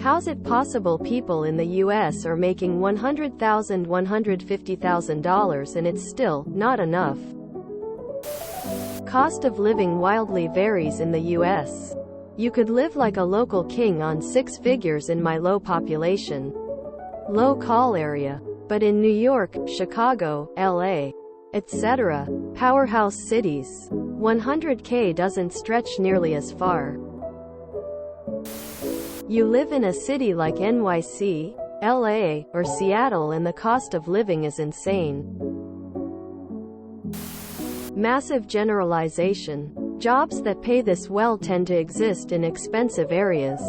How's it possible people in the US are making $100,000, $150,000 and it's still not enough? Cost of living wildly varies in the US. You could live like a local king on 6 figures in my low population, low call area. But in New York, Chicago, LA, etc., powerhouse cities, $100K doesn't stretch nearly as far. You live in a city like NYC, LA, or Seattle and the cost of living is insane. Massive generalization. Jobs that pay this well tend to exist in expensive areas.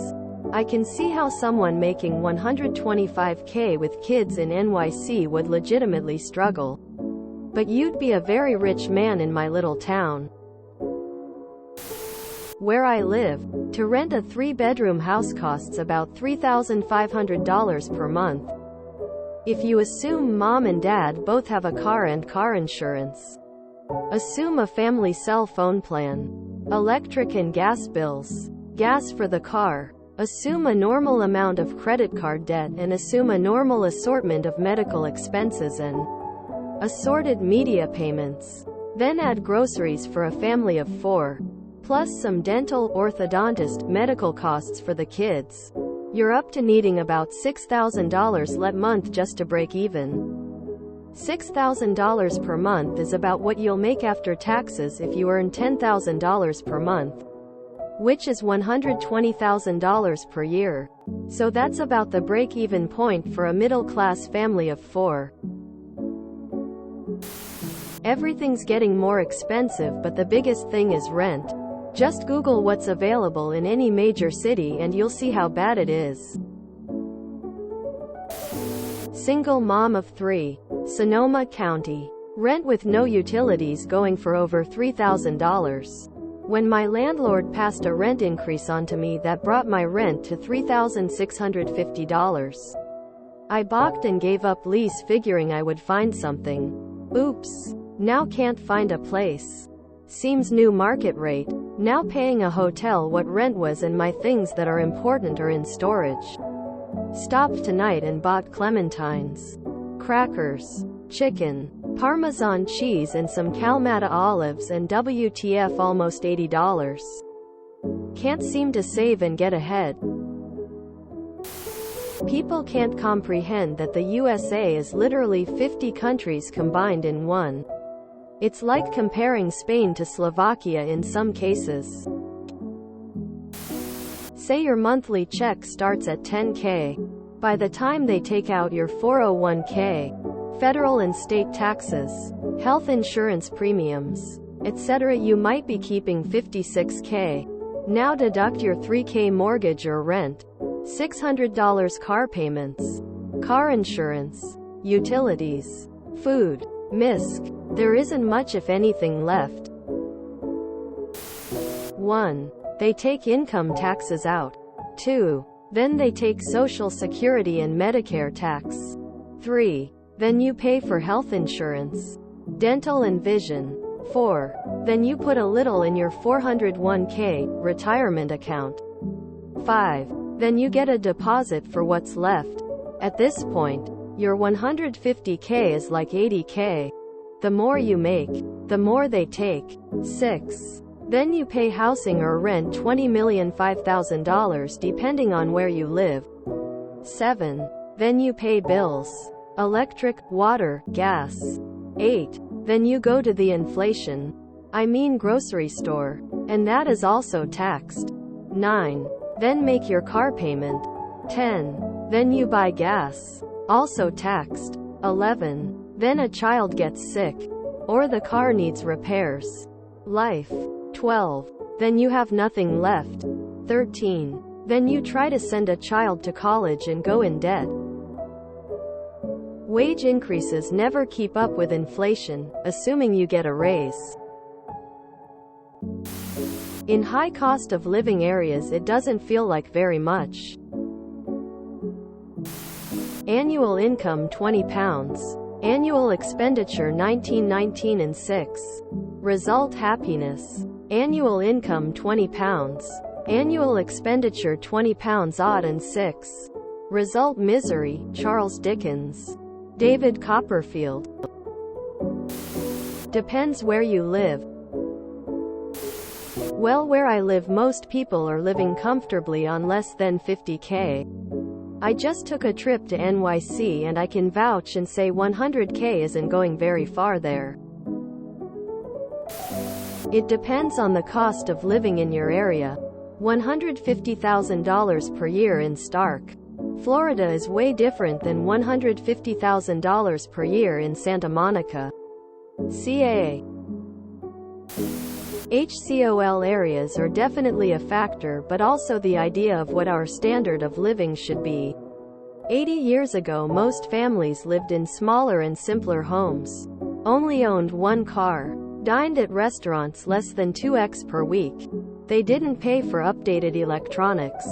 I can see how someone making $125K with kids in NYC would legitimately struggle. But you'd be a very rich man in my little town. Where I live, to rent a 3-bedroom house costs about $3,500 per month. If you assume mom and dad both have a car and car insurance. Assume a family cell phone plan. Electric and gas bills. Gas for the car. Assume a normal amount of credit card debt and assume a normal assortment of medical expenses and assorted media payments. Then add groceries for a family of 4. Plus some dental, orthodontist, medical costs for the kids. You're up to needing about $6,000 a month just to break even. $6,000 per month is about what you'll make after taxes if you earn $10,000 per month, which is $120,000 per year. So that's about the break-even point for a middle-class family of 4. Everything's getting more expensive, but the biggest thing is rent. Just Google what's available in any major city and you'll see how bad it is. Single mom of 3. Sonoma County. Rent with no utilities going for over $3,000. When my landlord passed a rent increase onto me that brought my rent to $3,650. I balked and gave up lease figuring I would find something. Oops. Now can't find a place. Seems new market rate. Now paying a hotel what rent was and my things that are important are in storage. Stopped tonight and bought clementines, crackers, chicken, Parmesan cheese and some Kalamata olives and WTF almost $80. Can't seem to save and get ahead. People can't comprehend that the USA is literally 50 countries combined in one. It's like comparing Spain to Slovakia in some cases. Say your monthly check starts at $10K. By the time they take out your 401K, federal and state taxes, health insurance premiums, etc., you might be keeping $56K. Now deduct your $3K mortgage or rent, $600 car payments, car insurance, utilities, food, misc. There isn't much if anything left. 1. They take income taxes out. 2. Then they take Social Security and Medicare tax. 3. Then you pay for health insurance, dental and vision. 4. Then you put a little in your 401K retirement account. 5. Then you get a deposit for what's left. At this point, your 150K is like 80K. The more you make, the more they take. 6. Then you pay housing or rent $20,005,000 depending on where you live. 7. Then you pay bills, electric, water, gas. 8. Then you go to the inflation, grocery store, and that is also taxed. 9. Then make your car payment. 10. Then you buy gas, also taxed. 11. Then a child gets sick, or the car needs repairs. Life. 12. Then you have nothing left. 13. Then you try to send a child to college and go in debt. Wage increases never keep up with inflation, assuming you get a raise. In high cost of living areas it doesn't feel like very much. Annual income £20. Annual expenditure $19.19 and 6. Result happiness. Annual income £20. Annual expenditure £20 odd and 6. Result misery. Charles Dickens. David Copperfield. Depends where you live. Well, where I live most people are living comfortably on less than $50K. I just took a trip to NYC and I can vouch and say $100K isn't going very far there. It depends on the cost of living in your area. $150,000 per year in Stark, Florida is way different than $150,000 per year in Santa Monica. CA. HCOL areas are definitely a factor, but also the idea of what our standard of living should be. 80 years ago, most families lived in smaller and simpler homes, only owned one car, dined at restaurants less than 2x per week. They didn't pay for updated electronics,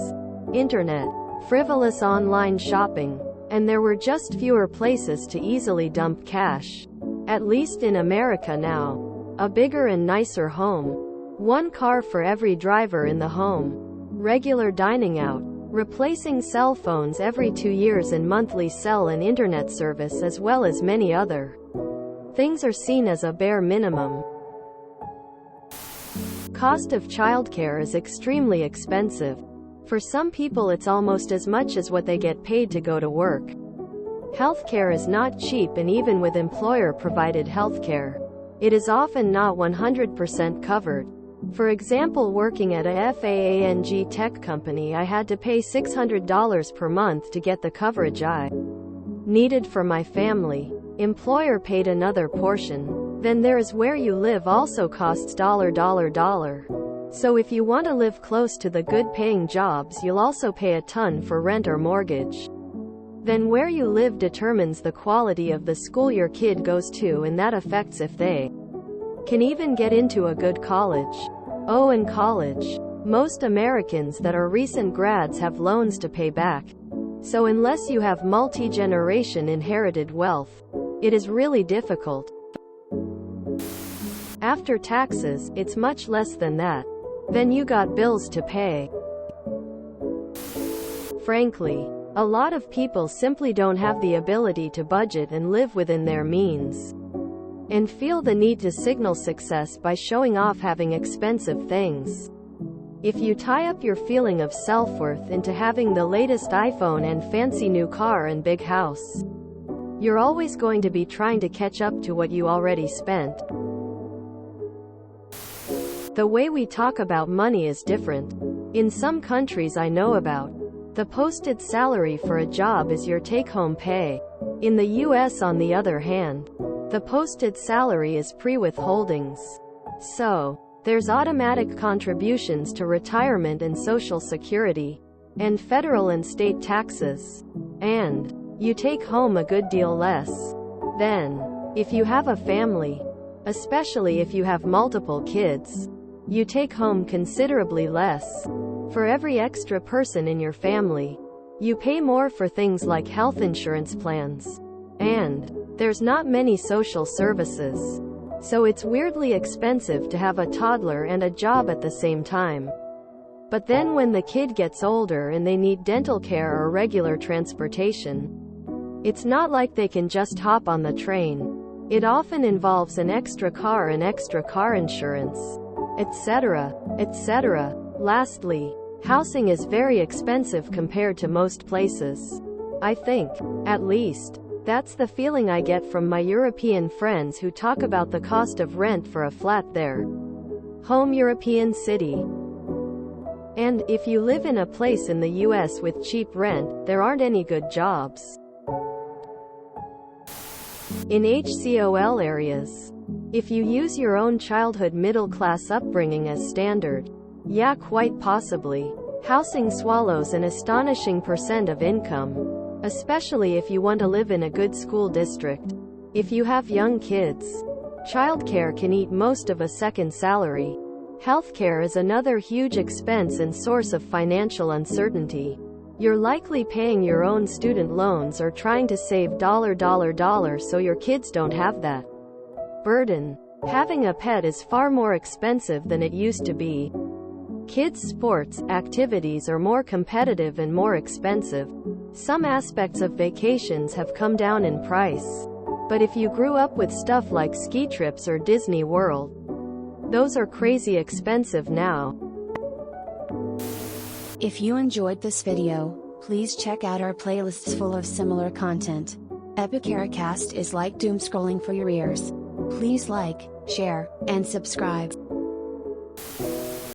internet, frivolous online shopping, and there were just fewer places to easily dump cash. At least in America now. A bigger and nicer home. One car for every driver in the home. Regular dining out. Replacing cell phones every 2 years and monthly cell and internet service, as well as many other things are seen as a bare minimum. Cost of childcare is extremely expensive. For some people it's almost as much as what they get paid to go to work. Healthcare is not cheap, and even with employer-provided healthcare, it is often not 100% covered. For example, working at a FAANG tech company, I had to pay $600 per month to get the coverage I needed for my family. Employer paid another portion. Then there is where you live also costs $. So if you want to live close to the good-paying jobs, you'll also pay a ton for rent or mortgage. Then where you live determines the quality of the school your kid goes to, and that affects if they can even get into a good college. Oh, and college. Most Americans that are recent grads have loans to pay back. So unless you have multi-generation inherited wealth, it is really difficult. After taxes, it's much less than that. Then you got bills to pay. Frankly, a lot of people simply don't have the ability to budget and live within their means, and feel the need to signal success by showing off having expensive things. If you tie up your feeling of self-worth into having the latest iPhone and fancy new car and big house, you're always going to be trying to catch up to what you already spent. The way we talk about money is different. In some countries I know about, the posted salary for a job is your take-home pay. In the US, on the other hand, the posted salary is pre-withholdings. So, there's automatic contributions to retirement and Social Security, and federal and state taxes. And you take home a good deal less. Then, if you have a family, especially if you have multiple kids, you take home considerably less. For every extra person in your family, you pay more for things like health insurance plans. And there's not many social services. So it's weirdly expensive to have a toddler and a job at the same time. But then when the kid gets older and they need dental care or regular transportation, it's not like they can just hop on the train. It often involves an extra car and extra car insurance, etc., etc. Lastly, housing is very expensive compared to most places. I think, at least, that's the feeling I get from my European friends who talk about the cost of rent for a flat there. Home European city. And, if you live in a place in the US with cheap rent, there aren't any good jobs. In HCOL areas, if you use your own childhood middle-class upbringing as standard, yeah, quite possibly, housing swallows an astonishing % of income, especially if you want to live in a good school district. If you have young kids, childcare can eat most of a second salary. Healthcare is another huge expense and source of financial uncertainty. You're likely paying your own student loans or trying to save $, so your kids don't have that burden. Having a pet is far more expensive than it used to be. Kids' sports activities are more competitive and more expensive. Some aspects of vacations have come down in price. But if you grew up with stuff like ski trips or Disney World, those are crazy expensive now. If you enjoyed this video, please check out our playlists full of similar content. Epicaricast is like doom scrolling for your ears. Please like, share, and subscribe.